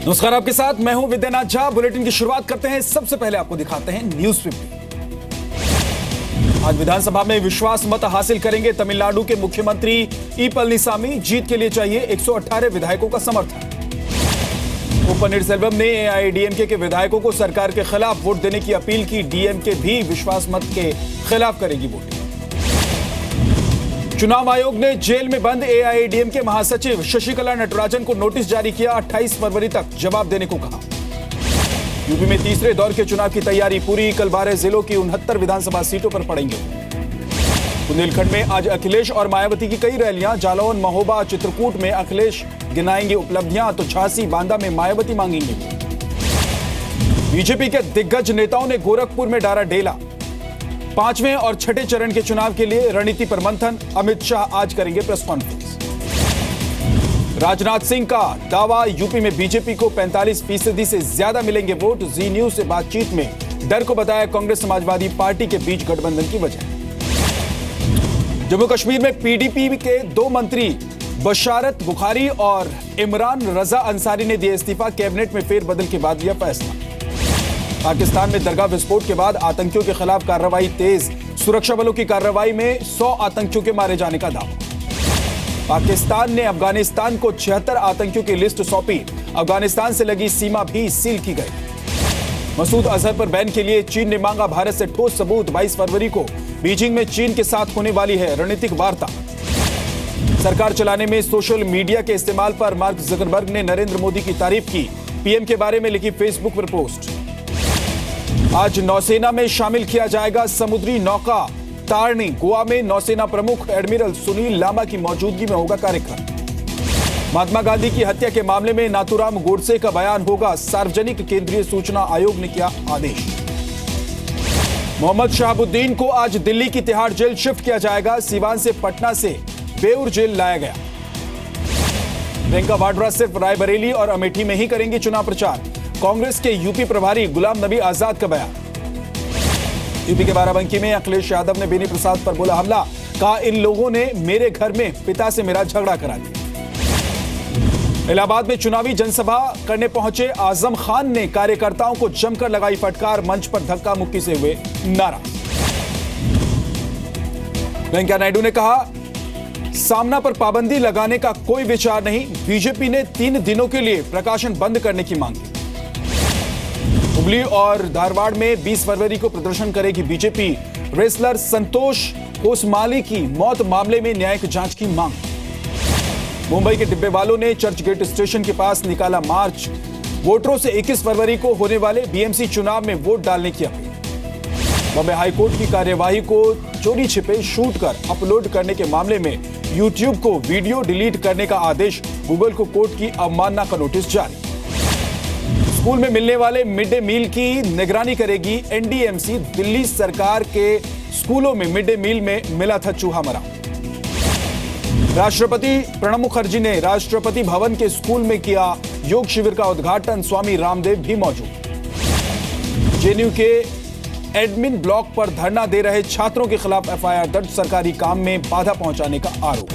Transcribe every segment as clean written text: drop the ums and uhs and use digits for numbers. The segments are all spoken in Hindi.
नमस्कार, आपके साथ मैं हूं विद्यानाथ झा। बुलेटिन की शुरुआत करते हैं। सबसे पहले आपको दिखाते हैं न्यूज 50। आज विधानसभा में विश्वास मत हासिल करेंगे तमिलनाडु के मुख्यमंत्री ई पलनीसामी। जीत के लिए चाहिए 118 विधायकों का समर्थन। ओ पनीरसेल्वम ने एआईएडीएमके के विधायकों को सरकार के खिलाफ वोट देने की अपील की। डीएमके भी विश्वास मत के खिलाफ करेगी वोटिंग। चुनाव आयोग ने जेल में बंद एआईएडीएमके महासचिव शशिकला नटराजन को नोटिस जारी किया। 28 फरवरी तक जवाब देने को कहा। यूपी में तीसरे दौर के चुनाव की तैयारी पूरी। कल 12 जिलों की 69 विधानसभा सीटों पर पड़ेंगे। बुंदेलखंड में आज अखिलेश और मायावती की कई रैलियां। जालौन, महोबा, चित्रकूट में अखिलेश गिनाएंगे उपलब्धियां तो झांसी, बांदा में मायावती मांगेंगे। बीजेपी के दिग्गज नेताओं ने गोरखपुर में डाला डेला। 5वें और 6ठे चरण के चुनाव के लिए रणनीति पर मंथन। अमित शाह आज करेंगे प्रेस कॉन्फ्रेंस। राजनाथ सिंह का दावा, यूपी में बीजेपी को 45% से ज्यादा मिलेंगे वोट। जी न्यूज से बातचीत में डर को बताया कांग्रेस समाजवादी पार्टी के बीच गठबंधन की वजह। जम्मू कश्मीर में पीडीपी के 2 मंत्री बशारत बुखारी और इमरान रजा अंसारी ने दिया इस्तीफा। कैबिनेट में फेरबदल के बाद लिया फैसला। पाकिस्तान में दरगाह विस्फोट के बाद आतंकियों के खिलाफ कार्रवाई तेज। सुरक्षा बलों की कार्रवाई में 100 आतंकियों के मारे जाने का दावा। पाकिस्तान ने अफगानिस्तान को 76 आतंकियों की लिस्ट सौंपी। अफगानिस्तान से लगी सीमा भी सील की गई। मसूद अजहर पर बैन के लिए चीन ने मांगा भारत से ठोस सबूत। 22 फरवरी को बीजिंग में चीन के साथ होने वाली है रणनीतिक वार्ता। सरकार चलाने में सोशल मीडिया के इस्तेमाल पर मार्क जकरबर्ग ने नरेंद्र मोदी की तारीफ की। पीएम के बारे में लिखी फेसबुक पर पोस्ट। आज नौसेना में शामिल किया जाएगा समुद्री नौका तारणी। गोवा में नौसेना प्रमुख एडमिरल सुनील लांबा की मौजूदगी में होगा कार्यक्रम। महात्मा गांधी की हत्या के मामले में नाथूराम गोडसे का बयान होगा। सार्वजनिक केंद्रीय सूचना आयोग ने किया आदेश। मोहम्मद शहाबुद्दीन को आज दिल्ली की तिहाड़ जेल शिफ्ट किया जाएगा। सीवान से पटना से बेउर जेल लाया गया। प्रियंका वाड्रा सिर्फ रायबरेली और अमेठी में ही करेंगी चुनाव प्रचार। कांग्रेस के यूपी प्रभारी गुलाम नबी आजाद का बयान। यूपी के बाराबंकी में अखिलेश यादव ने बेनी प्रसाद पर बोला हमला। कहा इन लोगों ने मेरे घर में पिता से मेरा झगड़ा करा दिया। इलाहाबाद में चुनावी जनसभा करने पहुंचे आजम खान ने कार्यकर्ताओं को जमकर लगाई फटकार। मंच पर धक्का मुक्की से हुए नाराज। वेंकैया नायडू ने कहा सामना पर पाबंदी लगाने का कोई विचार नहीं। बीजेपी ने 3 दिनों के लिए प्रकाशन बंद करने की मांग की। हुबली और धारवाड़ में 20 फरवरी को प्रदर्शन करेगी बीजेपी। रेसलर संतोष कोसमाली की मौत मामले में न्यायिक जांच की मांग। मुंबई के डिब्बे वालों ने चर्च गेट स्टेशन के पास निकाला मार्च। वोटरों से 21 फरवरी को होने वाले बीएमसी चुनाव में वोट डालने की अपील। बॉम्बे हाईकोर्ट की कार्यवाही को चोरी छिपे शूट कर अपलोड करने के मामले में यूट्यूब को वीडियो डिलीट करने का आदेश। गूगल को कोर्ट की अवमानना का नोटिस जारी। स्कूल में मिलने वाले मिड डे मील की निगरानी करेगी एनडीएमसी। दिल्ली सरकार के स्कूलों में मिड डे मील में मिला था चूहा मरा। राष्ट्रपति प्रणब मुखर्जी ने राष्ट्रपति भवन के स्कूल में किया योग शिविर का उद्घाटन। स्वामी रामदेव भी मौजूद। जेएनयू के एडमिन ब्लॉक पर धरना दे रहे छात्रों के खिलाफ एफआईआर दर्ज। सरकारी काम में बाधा पहुंचाने का आरोप।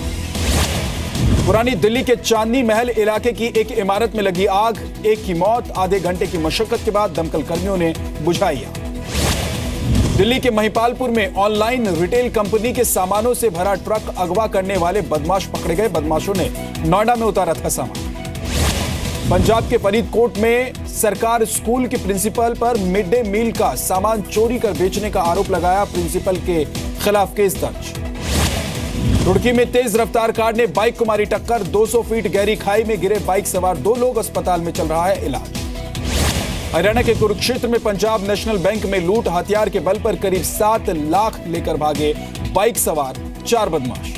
पुरानी दिल्ली के चांदनी महल इलाके की एक इमारत में लगी आग। एक की मौत। आधे घंटे की मशक्कत के बाद दमकल कर्मियों ने बुझाई आग। दिल्ली के महिपालपुर में ऑनलाइन रिटेल कंपनी के सामानों से भरा ट्रक अगवा करने वाले बदमाश पकड़े गए। बदमाशों ने नोएडा में उतारा था सामान। पंजाब के फरीदकोट में सरकार स्कूल के प्रिंसिपल पर मिड डे मील का सामान चोरी कर बेचने का आरोप लगाया। प्रिंसिपल के खिलाफ केस दर्ज। रुड़की में तेज रफ्तार कार ने बाइक को मारी टक्कर। 200 फीट गहरी खाई में गिरे बाइक सवार 2 लोग। अस्पताल में चल रहा है इलाज। हरियाणा के कुरुक्षेत्र में पंजाब नेशनल बैंक में लूट। हथियार के बल पर करीब 7 लाख लेकर भागे बाइक सवार 4 बदमाश।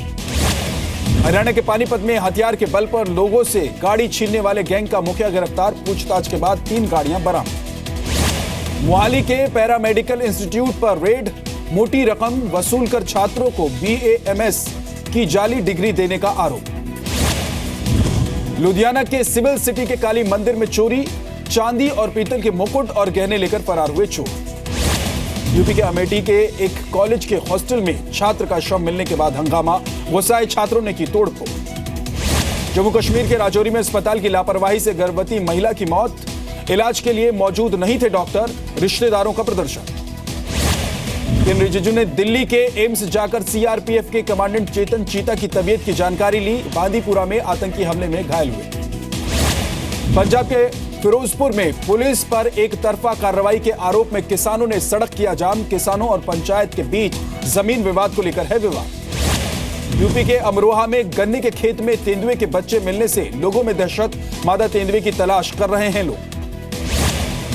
हरियाणा के पानीपत में हथियार के बल पर लोगों से गाड़ी छीनने वाले गैंग का मुखिया गिरफ्तार। पूछताछ के बाद 3 गाड़ियां बरामद। मोहाली के पैरामेडिकल इंस्टीट्यूट पर रेड। मोटी रकम वसूल कर छात्रों को बीएएमएस की जाली डिग्री देने का आरोप। लुधियाना के सिविल सिटी के काली मंदिर में चोरी। चांदी और पीतल के मुकुट और गहने लेकर फरार हुए चोर। यूपी के अमेठी के एक कॉलेज के हॉस्टल में छात्र का शव मिलने के बाद हंगामा। गुस्साए छात्रों ने की तोड़फोड़। जम्मू कश्मीर के राजौरी में अस्पताल की लापरवाही से गर्भवती महिला की मौत। इलाज के लिए मौजूद नहीं थे डॉक्टर, रिश्तेदारों का प्रदर्शन। किरेन रिजिजू ने दिल्ली के एम्स जाकर सीआरपीएफ के कमांडेंट चेतन चीता की तबीयत की जानकारी ली। बांदीपुरा में आतंकी हमले में घायल हुए। पंजाब के फिरोजपुर में पुलिस पर एक तरफा कार्रवाई के आरोप में किसानों ने सड़क किया जाम। किसानों और पंचायत के बीच जमीन विवाद को लेकर है विवाद। यूपी के अमरोहा में गन्ने के खेत में तेंदुए के बच्चे मिलने से लोगों में दहशत। मादा तेंदुए की तलाश कर रहे हैं लोग।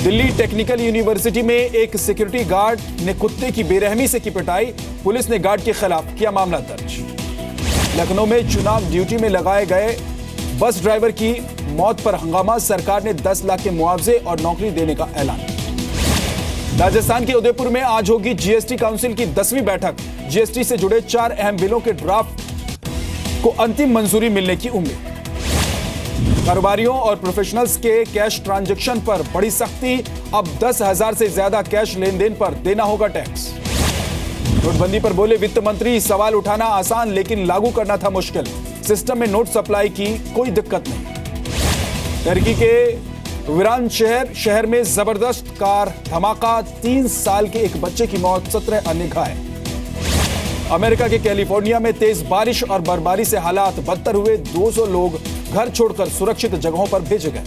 दिल्ली टेक्निकल यूनिवर्सिटी में एक सिक्योरिटी गार्ड ने कुत्ते की बेरहमी से की पिटाई। पुलिस ने गार्ड के खिलाफ किया मामला दर्ज। लखनऊ में चुनाव ड्यूटी में लगाए गए बस ड्राइवर की मौत पर हंगामा। सरकार ने 10 लाख के मुआवजे और नौकरी देने का ऐलान। राजस्थान के उदयपुर में आज होगी जीएसटी काउंसिल की 10वीं बैठक। जीएसटी से जुड़े 4 अहम बिलों के ड्राफ्ट को अंतिम मंजूरी मिलने की उम्मीद। कारोबारियों और प्रोफेशनल्स के कैश ट्रांजैक्शन पर बड़ी सख्ती। अब 10,000 से ज्यादा कैश लेन देन पर देना होगा टैक्स। नोटबंदी पर बोले वित्त मंत्री, सवाल उठाना आसान लेकिन लागू करना था मुश्किल। सिस्टम में नोट सप्लाई की कोई दिक्कत नहीं। टर्की के वीरान शहर में जबरदस्त कार धमाका। 3 साल के एक बच्चे की मौत, 17 अन्य घायल। अमेरिका के कैलिफोर्निया में तेज बारिश और बर्फबारी से हालात बदतर हुए। 200 लोग घर छोड़कर सुरक्षित जगहों पर भेजे गए।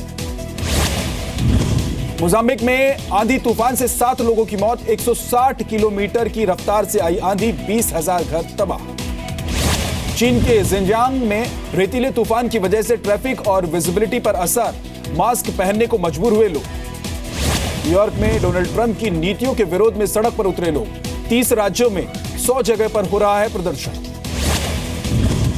मोजाम्बिक में आंधी तूफान से 7 लोगों की मौत। 160 किलोमीटर की रफ्तार से आई आंधी, 20,000 घर तबाह। चीन के जिनजियांग में रेतीले तूफान की वजह से ट्रैफिक और विजिबिलिटी पर असर। मास्क पहनने को मजबूर हुए लोग। न्यूयॉर्क में डोनाल्ड ट्रंप की नीतियों के विरोध में सड़क पर उतरे लोग। 30 राज्यों में 100 जगह पर हो रहा है प्रदर्शन।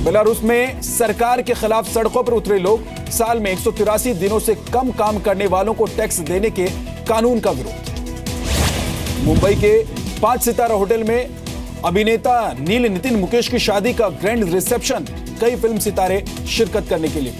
बेलारूस में सरकार के खिलाफ सड़कों पर उतरे लोग। साल में 183 दिनों से कम काम करने वालों को टैक्स देने के कानून का विरोध। मुंबई के 5 सितारा होटल में अभिनेता नील नितिन मुकेश की शादी का ग्रैंड रिसेप्शन। कई फिल्म सितारे शिरकत करने के लिए